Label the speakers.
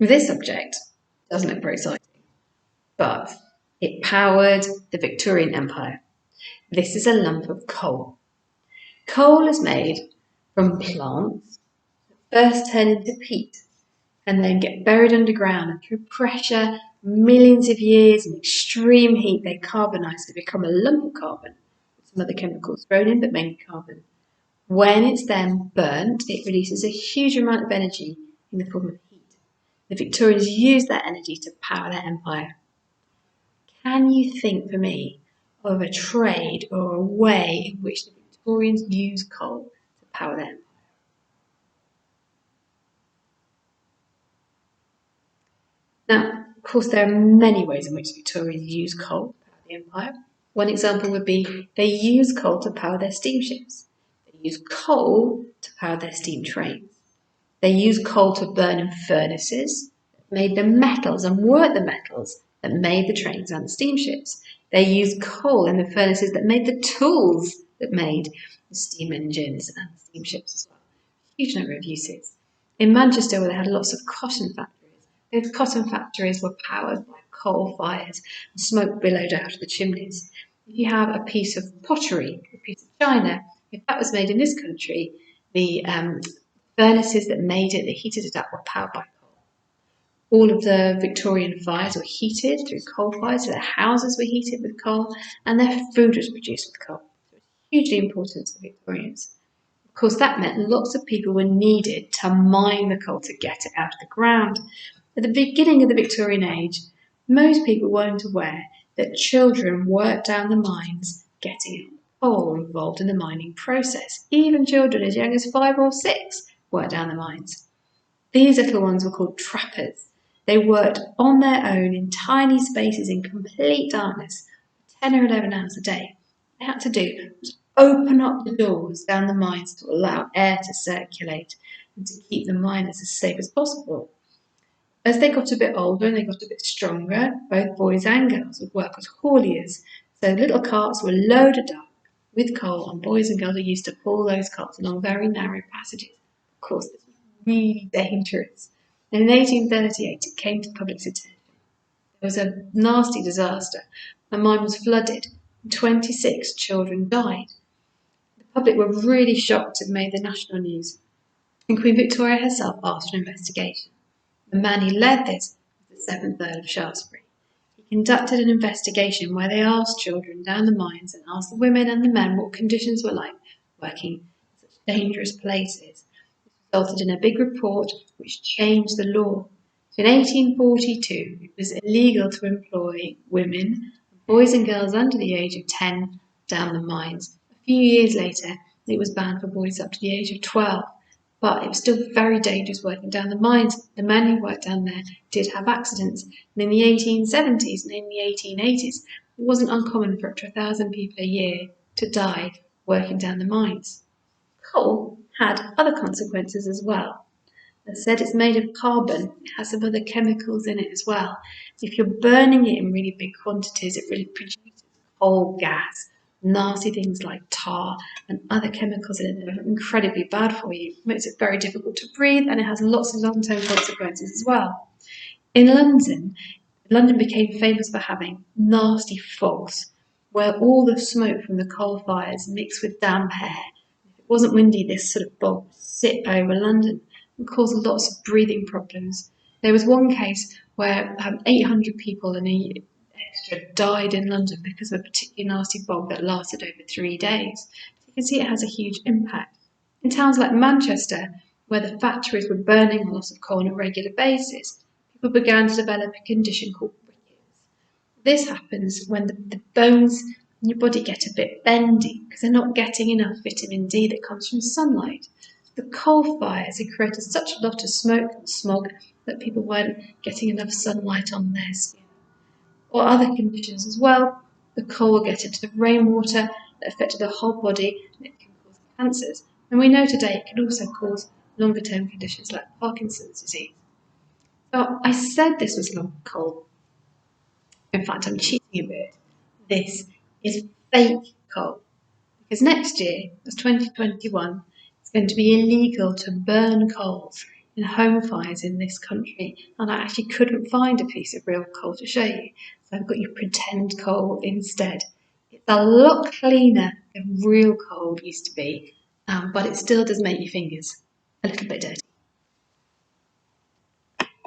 Speaker 1: This object doesn't look very exciting, but it powered the Victorian Empire. This is a lump of coal. Coal is made from plants that first turn into peat and then get buried underground, and through pressure, millions of years and extreme heat, they carbonise to become a lump of carbon with some other chemicals thrown in, but mainly carbon. When it's then burnt, it releases a huge amount of energy in the form of heat. The Victorians used that energy to power their empire. Can you think for me of a trade or a way in which the Victorians used coal to power their empire? Now, of course, there are many ways in which the Victorians used coal to power the empire. One example would be they used coal to power their steamships. They used coal to power their steam trains. They used coal to burn in furnaces that made the metals and worked the metals that made the trains and the steamships. They used coal in the furnaces that made the tools that made the steam engines and the steamships as well. Huge number of uses. In Manchester, where they had lots of cotton factories, those cotton factories were powered by coal fires and smoke billowed out of the chimneys. If you have a piece of pottery, a piece of china, if that was made in this country, the furnaces that made it, that heated it up, were powered by coal. All of the Victorian fires were heated through coal fires, so their houses were heated with coal, and their food was produced with coal. So it was hugely important to the Victorians. Of course, that meant lots of people were needed to mine the coal to get it out of the ground. At the beginning of the Victorian age, most people weren't aware that children worked down the mines getting coal involved in the mining process. Even children as young as 5 or 6 worked down the mines. These little ones were called trappers. They worked on their own in tiny spaces in complete darkness for 10 or 11 hours a day. What they had to do was open up the doors down the mines to allow air to circulate and to keep the miners as safe as possible. As they got a bit older and they got a bit stronger, both boys and girls would work as hauliers. So little carts were loaded up with coal, and boys and girls were used to pull those carts along very narrow passages. Of course, this was really dangerous. And in 1838, it came to public's attention. There was a nasty disaster. A mine was flooded, and 26 children died. The public were really shocked and made the national news. And Queen Victoria herself asked for an investigation. The man who led this was the 7th Earl of Shaftesbury. He conducted an investigation where they asked children down the mines and asked the women and the men what conditions were like working in such dangerous places. This resulted in a big report which changed the law. So in 1842, it was illegal to employ women, boys and girls under the age of 10 down the mines. A few years later, it was banned for boys up to the age of 12. But it was still very dangerous working down the mines. The men who worked down there did have accidents. And in the 1870s and in the 1880s, it wasn't uncommon for up to 1,000 people a year to die working down the mines. Coal had other consequences as well. As I said, it's made of carbon. It has some other chemicals in it as well. If you're burning it in really big quantities, it really produces coal gas. Nasty things like tar and other chemicals in it that are incredibly bad for you. It makes it very difficult to breathe, and it has lots of long-term consequences as well. In London became famous for having nasty fogs, where all the smoke from the coal fires mixed with damp air. If it wasn't windy, this sort of fog would sit over London and cause lots of breathing problems. There was one case where 800 people in a extra died in London because of a particularly nasty fog that lasted over 3 days. You can see it has a huge impact. In towns like Manchester, where the factories were burning a lot of coal on a regular basis, people began to develop a condition called rickets. This happens when the bones in your body get a bit bendy because they're not getting enough vitamin D that comes from sunlight. The coal fires had created such a lot of smoke and smog that people weren't getting enough sunlight on their skin. Or other conditions as well. The coal will get into the rainwater that affected the whole body, and it can cause cancers. And we know today it can also cause longer term conditions like Parkinson's disease. So I said this was long coal. In fact, I'm cheating a bit. This is fake coal. Because next year, that's 2021, it's going to be illegal to burn coals in home fires in this country, and I actually couldn't find a piece of real coal to show you, so I've got you pretend coal instead. It's a lot cleaner than real coal used to be, but it still does make your fingers a little bit dirty.